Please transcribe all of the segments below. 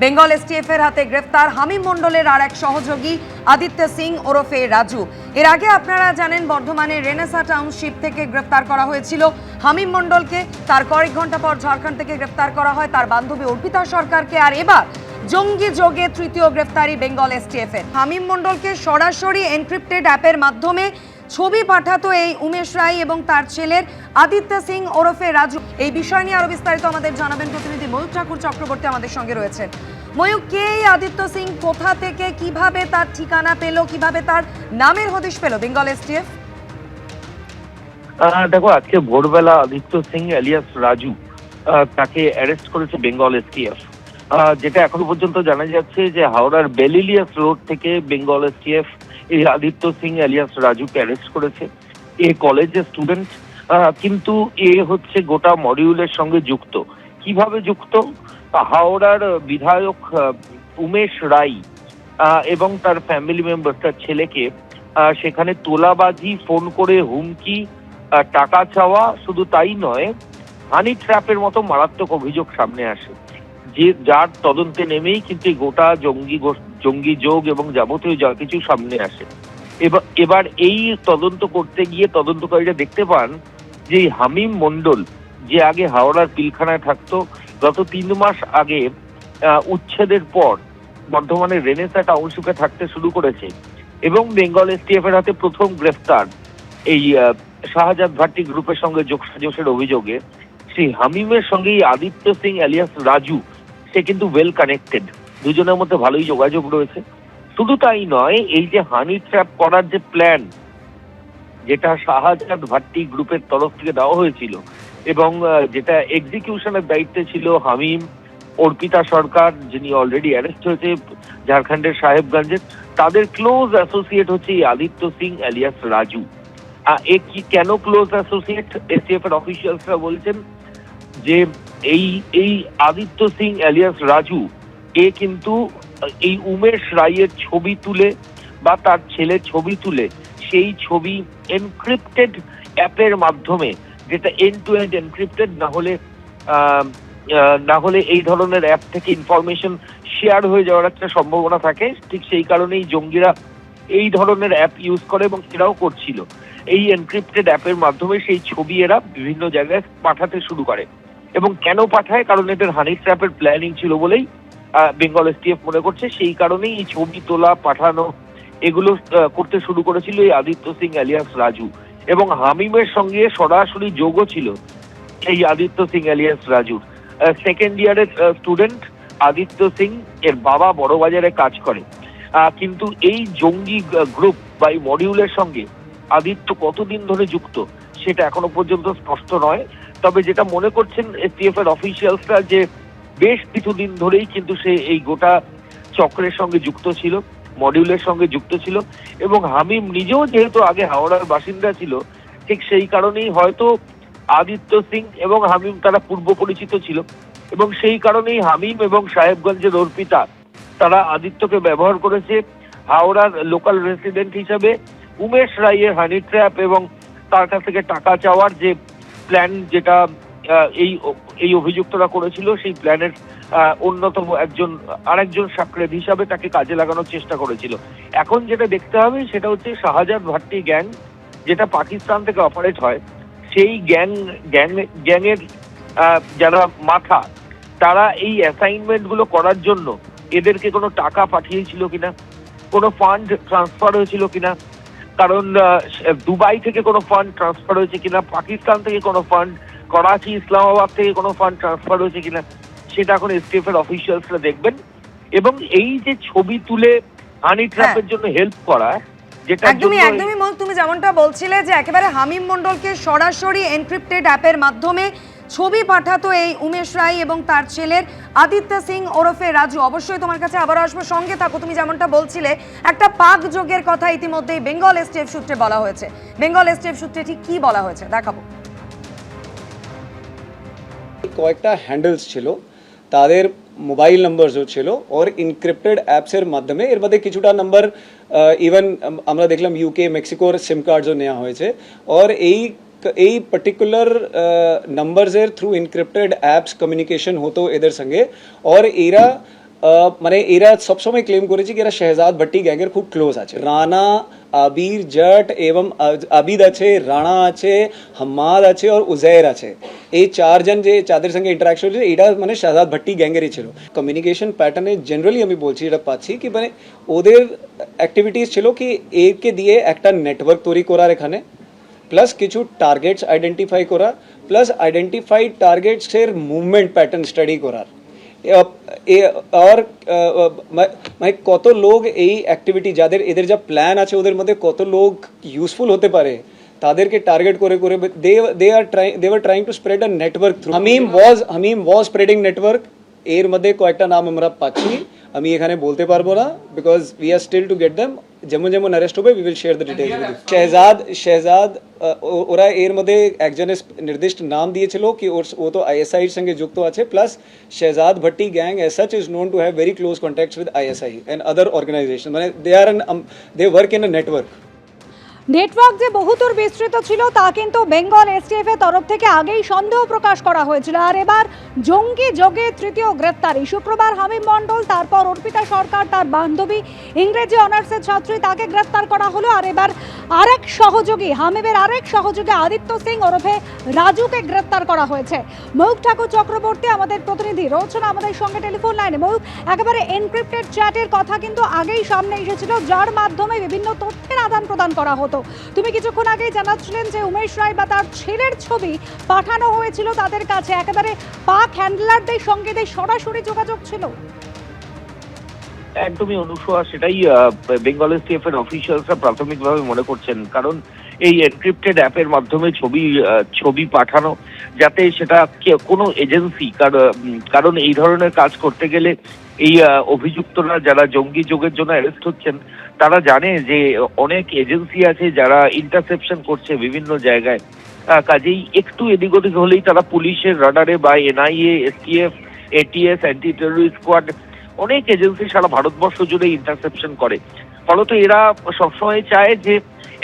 Bengal STF এর হাতে গ্রেফতার হামিম মণ্ডলের আর এক সহযোগী আদিত্য সিং ওরফে রাজু। এর আগে আপনারা জানেন বর্ধমানের রেনেসা টাউনশিপ থেকে গ্রেফতার করা হয়েছিল হামিম মণ্ডলকে। তার কয়েক ঘন্টা পর ঝাড়খণ্ড থেকে গ্রেফতার করা হয় তার বান্ধবী অর্পিতা সরকারকে। আর এবার জঙ্গি যোগে তৃতীয় গ্রেফতারি বেঙ্গল এসটিএফ এর। হামিম মণ্ডলকে সরাসরি এনক্রিপ্টেড অ্যাপের মাধ্যমে ছবি পাঠাতো এই উমেশ রায় এবং তার ছেলের আদিত্য সিং ওরফে রাজু। এই বিষয় নিয়ে আরো বিস্তারিত আমাদের জানাবেন প্রতিনিধি ময়ূক ঠাকুর চক্রবর্তী আমাদের সঙ্গে রয়েছেন। ময়ূক, কে এই আদিত্য সিং, কোথা থেকে, কিভাবে তার ঠিকানা পেল, কিভাবে তার নামের হদিশ পেল বেঙ্গল এসটিএফ? দেখো, আজকে ভোরবেলা আদিত্য সিং এলিয়াস রাজু তাকে অ্যারেস্ট করেছে বেঙ্গল এসটিএফ। যেটা এখনো পর্যন্ত জানা যাচ্ছে যে হাওড়ার বেলিলিয়াস রোড থেকে বেঙ্গল এসটিএফ এই আদিত্য সিং এলিয়াস রাজুকে অ্যারেস্ট করেছে। এ কলেজের স্টুডেন্ট, কিন্তু এ হচ্ছে গোটা মডিউলের সঙ্গে যুক্ত। কিভাবে যুক্ত? হাওড়ার বিধায়ক উমেশ রায় এবং তার ফ্যামিলি মেম্বার, তার ছেলেকে সেখানে তোলাবাজি, ফোন করে হুমকি, টাকা চাওয়া, শুধু তাই নয়, হানি ট্র্যাপের মতো মারাত্মক অভিযোগ সামনে আসে, যে যার তদন্তে নেমেই কিন্তু গোটা জঙ্গি যোগ এবং যাবতীয় যা কিছু সামনে আসে। এবার এই তদন্ত করতে গিয়ে তদন্তকারীরা দেখতে পান যে হামিম মণ্ডল, যে আগে হাওড়ার পিলখানায় থাকতো, গত 3 মাস আগে উচ্ছেদের পর বর্ধমানের রেনেসা টাউনশিপে থাকতে শুরু করেছে এবং বেঙ্গল এসটিএফ এর হাতে প্রথম গ্রেফতার এই শাহজাদ ভাট্টি গ্রুপের সঙ্গে যোগসাজশের অভিযোগে সেই হামিমের সঙ্গে এই আদিত্য সিং এলিয়াস রাজু, সে কিন্তু ওয়েল কানেক্টেড, দুজনের মধ্যে ভালোই যোগাযোগ রয়েছে। শুধু তাই নয়, এই যে হানি ট্র্যাপ করার যে প্ল্যান, যেটা শাহজাদ ভাট্টি গ্রুপের তরফ থেকে দেওয়া হয়েছিল এবং যেটা এক্সিকিউশনের দায়িত্বে ছিল হামিম, অর্পিতা সরকার, যিনি অলরেডি অ্যারেস্ট হয়েছে ঝাড়খণ্ডের সাহেবগঞ্জের, তাদের ক্লোজ অ্যাসোসিয়েট হচ্ছে এই আদিত্য সিং এলিয়াস রাজু। এ কি কেন ক্লোজ অ্যাসোসিয়েট? এসটিএফ এর অফিসিয়ালসরা বলছেন যে এই আদিত্য সিং এলিয়াস রাজু এ কিন্তু এই উমেশ রায়ের ছবি তুলে বা তার ছেলের ছবি তুলে সেই ছবি এনক্রিপ্টেড অ্যাপের মাধ্যমে, যেটা এন্ড টু এন্ড এনক্রিপ্টেড, না হলে এই ধরনের অ্যাপ থেকে ইনফরমেশন শেয়ার হয়ে যাওয়ার একটা সম্ভাবনা থাকে। ঠিক সেই কারণেই জঙ্গিরা এই ধরনের অ্যাপ ইউজ করে এবং এরাও করছিল। এই এনক্রিপ্টেড অ্যাপের মাধ্যমে সেই ছবি এরা বিভিন্ন জায়গায় পাঠাতে শুরু করে। এবং কেন পাঠায়? কারণ এদের হানি ট্র্যাপের প্ল্যানিং ছিল বলেই বেঙ্গল এসটিএফ মনে করছে। সেই কারণেই এই ছবি তোলা, পাঠানো, এগুলো করতে শুরু করেছিল এই আদিত্য সিং এলিয়াস রাজু। এবং হামিমের সঙ্গে সরাসরি যোগও ছিল এই আদিত্য সিং এলিয়াস রাজুর। সেকেন্ড ইয়ারের স্টুডেন্ট আদিত্য সিং, এর বাবা বড়বাজারে কাজ করে। কিন্তু এই জঙ্গি গ্রুপ বা এই মডিউলের সঙ্গে আদিত্য কতদিন ধরে যুক্ত সেটা এখনো পর্যন্ত স্পষ্ট নয়। তবে যেটা মনে করছেন এসটিএফ এর অফিসিয়ালসরা, যে বেশ কিছুদিন ধরেই কিন্তু সে এই গোটা চক্রের সঙ্গে যুক্ত ছিল, মডিউলের সঙ্গে যুক্ত ছিল। এবং হামিম নিজেও যেহেতু আগে হাওড়ার বাসিন্দা ছিল, ঠিক সেই কারণেই হয়তো আদিত্য সিং এবং হামিম তারা পূর্ব পরিচিত ছিল। এবং সেই কারণেই হামিম এবং সাহেবগঞ্জের অর্পিতা, তারা আদিত্যকে ব্যবহার করেছে হাওড়ার লোকাল রেসিডেন্ট হিসাবে উমেশ রায়ের হানি ট্র্যাপ এবং তার কাছ থেকে টাকা চাওয়ার যে প্ল্যান, যেটা এই অভিযুক্তরা করেছিল, সেই প্ল্যানের অন্যতম আরেকজন সাক্ষী হিসাবে তাকে কাজে লাগানোর চেষ্টা করেছিল। এখন যেটা দেখতে হবে সেটা হচ্ছে শাহজাদ ভাট্টি গ্যাং, যেটা পাকিস্তান থেকে অপারেট হয়, সেই গ্যাংয়ের যারা মাথা, তারা এই অ্যাসাইনমেন্ট গুলো করার জন্য এদেরকে কোনো টাকা পাঠিয়েছিল কিনা, কোনো ফান্ড ট্রান্সফার হয়েছিল কিনা, কারণ দুবাই থেকে কোনো ফান্ড ট্রান্সফার হয়েছে কিনা, পাকিস্তান থেকে কোনো ফান্ড, করাচি, ইসলামাবাদ থেকে কোনো ফান্ড ট্রান্সফার হয়েছে কিনা, সেটা এখন এসটিএফ এর অফিসিয়ালসরা দেখবেন। এবং এই যে ছবি তুলে হানি ট্র্যাপের জন্য হেল্প করা, যেটা একদমই তুমি যেমনটা বলছিলে যে একেবারে হামিম মণ্ডলকে সরাসরি এনক্রিপ্টেড অ্যাপের মাধ্যমে ছবি পাঠাতো এই উমেশ রায় এবং তার ছেলের আদিত্য সিং ওরফে রাজু। অবশ্যই তোমার কাছে আবার আসবো, সঙ্গে থাকো। তুমি যেমনটা বলছিলে একটা পাক যোগের কথা ইতিমধ্যেই বেঙ্গল এসটিএফ সূত্রে বলা হয়েছে। বেঙ্গল এসটিএফ সূত্রে ঠিক কি বলা হয়েছে দেখাবো। কয়েকটা হ্যান্ডেলস ছিল, তাদের মোবাইল নাম্বার ছিল और ইনক্রিপ্টেড অ্যাপসের মাধ্যমে এর মধ্যে কিছুটা নাম্বার ইভেন আমরা দেখলাম ইউকে, মেক্সিকোর সিম কার্ড নেওয়া হয়েছে। और এই পার্টিকুলার নাম্বারসের থ্রু ইনক্রিপ্টেড অ্যাপস কমিউনিকেশন হতো এদের সঙ্গে। और এরা মানে এরা সবসময় ক্লেম করেছে কি এরা শেহজাদ ভট্টি গ্যাংয়ের খুব ক্লোজ আছে। রানা, আবির জট এবং আবিদ আছে, রানা আছে, হাম্মাদ আছে আর উজैर আছে। এই চারজন যে যাদের সঙ্গে ইন্টারাকশন হয়েছে এটা মানে শেহজাদ ভট্টি গ্যাংয়েরই ছিল। কমিউনিকেশন প্যাটার্নে জেনারেলি আমি বলছি এটা পাচ্ছি কি মানে ওদের অ্যাক্টিভিটিস ছিল কি একে দিয়ে একটা নেটওয়ার্ক তৈরি করার এখানে, প্লাস কিছু টার্গেটস আইডেন্টিফাই করা, প্লাস আইডেন্টিফাইড টার্গেটসের মুভমেন্ট প্যাটার্ন স্টাডি করার। আর মানে কত লোক এই অ্যাক্টিভিটি যাদের এদের যা প্ল্যান আছে ওদের মধ্যে কত লোক ইউজফুল হতে পারে তাদেরকে টার্গেট করে করে they were trying to spread a network through Hamim was spreading network। এর মধ্যে কয়েকটা নাম আমরা পাচ্ছি, আমি এখানে বলতে পারবো না because we are still to get them. যেমন যেমন অ্যারেস্ট হবে we will share the details with you. Shehzad ওরা এর মধ্যে একজনের নির্দিষ্ট নাম দিয়েছিল কি ও তো আইএসআই এর সঙ্গে যুক্ত আছে, plus Shehzad Bhatti gang as such is known to have very close contacts with ISI and other organisation. মানে they work in a network. Network যে বহুদূর বিস্তৃত ছিল তা কিন্তু বেঙ্গল এসটিএফ এর তরফ থেকে আগেই সন্দেহ প্রকাশ করা হয়েছিল। আর এবার জঙ্গি যোগে তৃতীয় গ্রেপ্তারি। শুক্রবার হামিম মণ্ডল, তারপর অর্পিতা সরকার তার বান্ধবী ইংরেজি অনার্সের ছাত্রী তাকে গ্রেপ্তার করা হলো। আর এবার আরেক সহযোগী হামিমের আরেক সহযোগী আদিত্য সিং ওরফে রাজুকে গ্রেপ্তার করা হয়েছে। ময়ূক ঠাকুর চক্রবর্তী আমাদের প্রতিনিধি রয়েছেন আমাদের সঙ্গে টেলিফোন লাইনে। ময়ূক, একেবারে এনক্রিপ্টেড চ্যাটের কথা কিন্তু আগেই সামনে এসেছিল যার মাধ্যমে বিভিন্ন তথ্যের আদান প্রদান করা হতো। তুমি কিছুক্ষণ আগেই জানাচ্ছিলেন যে উমেশ রায় বা তার ছেলের ছবি পাঠানো হয়েছিল তাদের কাছে, একেবারে পাক হ্যান্ডলারদের সঙ্গে সরাসরি যোগাযোগ ছিল। একদমই অনুসোয়া, সেটাই বেঙ্গল এসটিএফ এর অফিসিয়ালসরা প্রাথমিকভাবে মনে করছেন। কারণ এই এনক্রিপ্টেড অ্যাপের মাধ্যমে ছবি পাঠানো, যাতে সেটা কোনো এজেন্সি, কারণ এই ধরনের কাজ করতে গেলে এই অভিযুক্তরা যারা জঙ্গি যোগের জন্য অ্যারেস্ট হচ্ছেন তারা জানে যে অনেক এজেন্সি আছে যারা ইন্টারসেপশন করছে বিভিন্ন জায়গায়। কাজেই একটু এদিক ওদিক হলেই তারা পুলিশের রাডারে বা NIA, STF, ATS, anti terrorist squad, অনেক এজেন্সি সারা ভারতবর্ষ জুড়ে ইন্টারসেপশন করে। ফলত এরা সবসময় চায় যে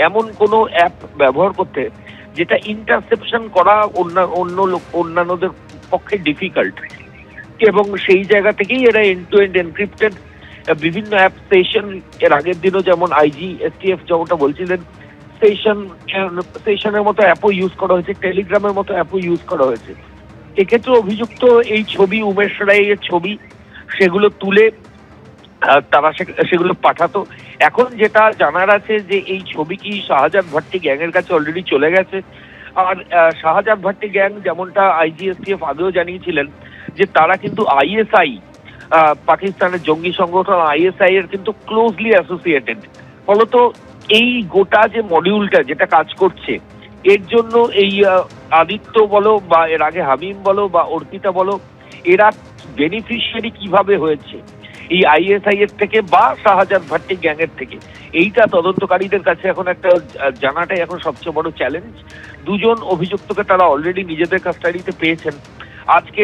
এমন কোনো অ্যাপ ব্যবহার করতে যেটা ইন্টারসেপশন করা অন্যান্যদের পক্ষে ডিফিকাল্ট, এবং সেই জায়গা থেকেই এরা এন্ড টু এন্ড এনক্রিপ্টেড বিভিন্ন অ্যাপ সেশন, এর আগের দিনও যেমন আইজি এসটিএফ যেমনটা বলছিলেন সেশনের মতো অ্যাপও ইউজ করা হয়েছে, টেলিগ্রামের মতো অ্যাপও ইউজ করা হয়েছে। এক্ষেত্রে অভিযুক্ত এই ছবি, উমেশ রায়ের ছবি, সেগুলো তুলে তারা সেগুলো পাঠাতো। এখন যেটা জানার আছে যে এই ছবি কি শাহজাদ ভট্টি গ্যাংয়ের কাছে অলরেডি চলে গেছে। আর শাহজাদ ভট্টি গ্যাং, যেমনটা আইজিএসটিএফ আগেও জানিয়েছিলেন যে তারা কিন্তু আইএসআই, পাকিস্তানের জঙ্গি সংগঠন আইএসআই এর কিন্তু ক্লোজলি অ্যাসোসিয়েটেড। ফলত এই গোটা যে মডিউলটা যেটা কাজ করছে এর জন্য এই আদিত্য বলো বা এর আগে হামিম বলো বা অর্পিতা বলো, এরা বেনিফিশিয়ারি কিভাবে হয়েছে এই আইএসআই এর থেকে বা শাহজাদ ভট্টি গ্যাংয়ের থেকে, এইটা তদন্তকারীদের কাছে এখন একটা জানাটাই এখন সবচেয়ে বড় চ্যালেঞ্জ। দুজন অভিযুক্তকে তারা অলরেডি নিজেদের কাস্টাডিতে পেয়েছেন। আজকে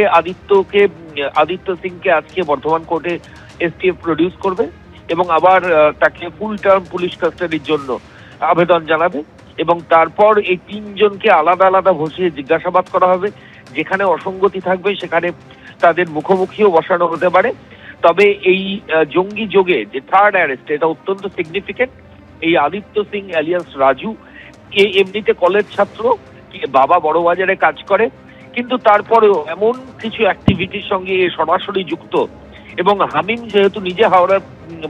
আদিত্য সিংকে আজকে বর্ধমান কোর্টে এসটিএফ প্রডিউস করবে এবং আবার তাকে ফুল টার্ম পুলিশ কাস্টাডির জন্য আবেদন জানাবে, এবং তারপর এই তিনজনকে আলাদা আলাদা বসিয়ে জিজ্ঞাসাবাদ করা হবে। যেখানে অসঙ্গতি থাকবে সেখানে তাদের মুখোমুখিও বসানো হতে পারে। তবে এই জঙ্গি যোগে যে থার্ড অ্যারেস্ট, এটা অত্যন্ত সিগনিফিকেন্ট। এই আদিত্য সিং অ্যালিয়াস রাজু এমনিতে কলেজ ছাত্র, বাবা বড়বাজারে কাজ করে, কিন্তু তারপরেও এমন কিছু অ্যাক্টিভিটির সঙ্গে সরাসরি যুক্ত। এবং হামিম যেহেতু নিজে হাওড়ার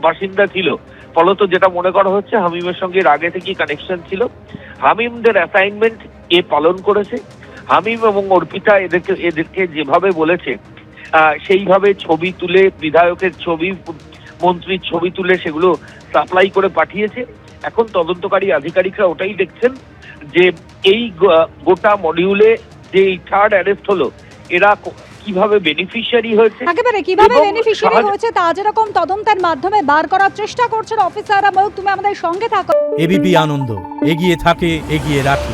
বাসিন্দা ছিল, ফলত যেটা মনে করা হচ্ছে হামিমের সঙ্গে এর আগে থেকেই কানেকশন ছিল। হামিমদের অ্যাসাইনমেন্ট এ পালন করেছে। হামিম এবং অর্পিতা এদেরকে যেভাবে বলেছে সেইভাবে ছবি তুলে, বিধায়কের ছবি, মন্ত্রীর ছবি তুলে সেগুলো সাপ্লাই করে পাঠিয়েছে। এখন তদন্তকারী আধিকারিকরা ওটাই দেখছেন যে এই গোটা মডিউলে যে এই থার্ড অ্যারেস্ট হলো এরা কিভাবে বেনিফিশিয়ারি হয়েছে, একেবারে কিভাবে বেনিফিশিয়ারি হয়েছে তা যেরকম তদন্তের মাধ্যমে বার করার চেষ্টা করছেন অফিসাররা। ময়ূক, তুমি আমাদের সঙ্গে থাকো। এবিপি আনন্দ, এগিয়ে থাকে, এগিয়ে রাখে।